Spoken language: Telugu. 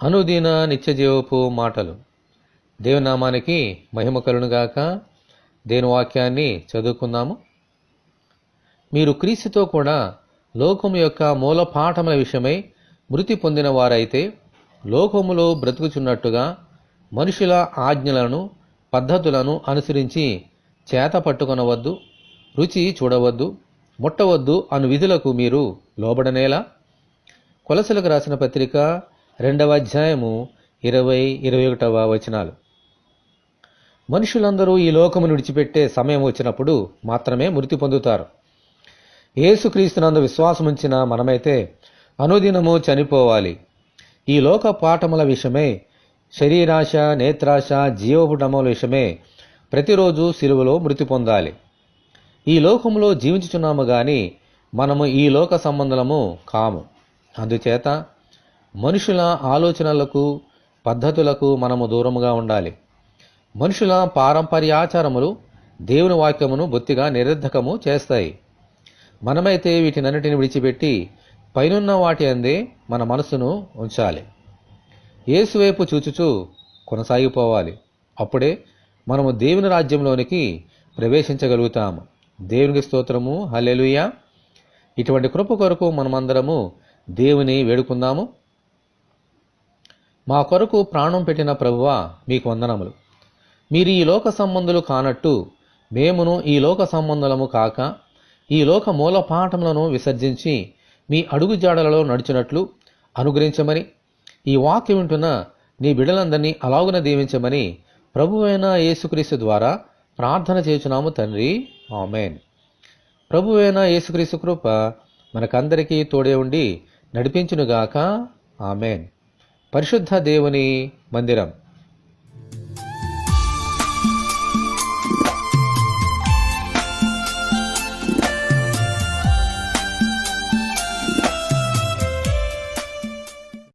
అనుదిన నిత్యజీవపు మాటలు. దేవుని నామానికి మహిమ కలుగునుగాక. దేవుని వాక్యాన్ని చదువుకుందాము. మీరు క్రీస్తుతో కూడా లోకము యొక్క మూల పాఠముల విషయమై మృతి పొందిన వారైతే లోకములో బ్రతుకుచున్నట్టుగా మనుషుల ఆజ్ఞలను పద్ధతులను అనుసరించి చేత పట్టుకొనవద్దు, రుచి చూడవద్దు, ముట్టవద్దు అను విధులకు మీరు లోబడనేలా. కొలసలకు రాసిన పత్రిక 2వ అధ్యాయము 20-21 వచనాలు. మనుషులందరూ ఈ లోకమును విడిచిపెట్టే సమయం వచ్చినప్పుడు మాత్రమే మృతి పొందుతారు. యేసుక్రీస్తునందు విశ్వాసముంచిన మనమైతే అనుదినము చనిపోవాలి. ఈ లోక పాఠముల విషయమై, శరీరాశ, నేత్రాశ, జీవపుటముల విషయమై ప్రతిరోజు సిలువలో మృతి పొందాలి. ఈ లోకములో జీవించుచున్నాము గాని మనము ఈ లోక సంబంధులము కాము. అందుచేత మనుషుల ఆలోచనలకు పద్ధతులకు మనము దూరముగా ఉండాలి. మనుషుల పారంపర్యాచారములు దేవుని వాక్యమును బొత్తిగా నిరర్ధకము చేస్తాయి. మనమైతే వీటినన్నిటిని విడిచిపెట్టి పైనున్న వాటి అందే మన మనసును ఉంచాలి. యేసువైపు చూచుచూ కొనసాగిపోవాలి. అప్పుడే మనము దేవుని రాజ్యంలోనికి ప్రవేశించగలుగుతాము. దేవునికి స్తోత్రము. హల్లెలూయా. ఇటువంటి కృప కొరకు మనమందరము దేవుని వేడుకుందాము. మా కొరకు ప్రాణం పెట్టిన ప్రభువా, మీకు వందనములు. మీరు ఈ లోక సంబంధులు కానట్టు మేమును ఈ లోక సంబంధులము కాక ఈ లోక మూల పాఠములను విసర్జించి మీ అడుగుజాడలలో నడిచినట్లు అనుగ్రహించమని, ఈ వాక్యం వింటున్న నీ బిడ్డలందరినీ అలాగున దీవించమని ప్రభువైన యేసుక్రీస్తు ద్వారా ప్రార్థన చేయుచున్నాము తండ్రి. ఆమేన్. ప్రభువైన యేసుక్రీస్తు కృప మనకందరికీ తోడే ఉండి నడిపించునుగాక. ఆమేన్. పరిశుద్ధ దేవుని మందిరం.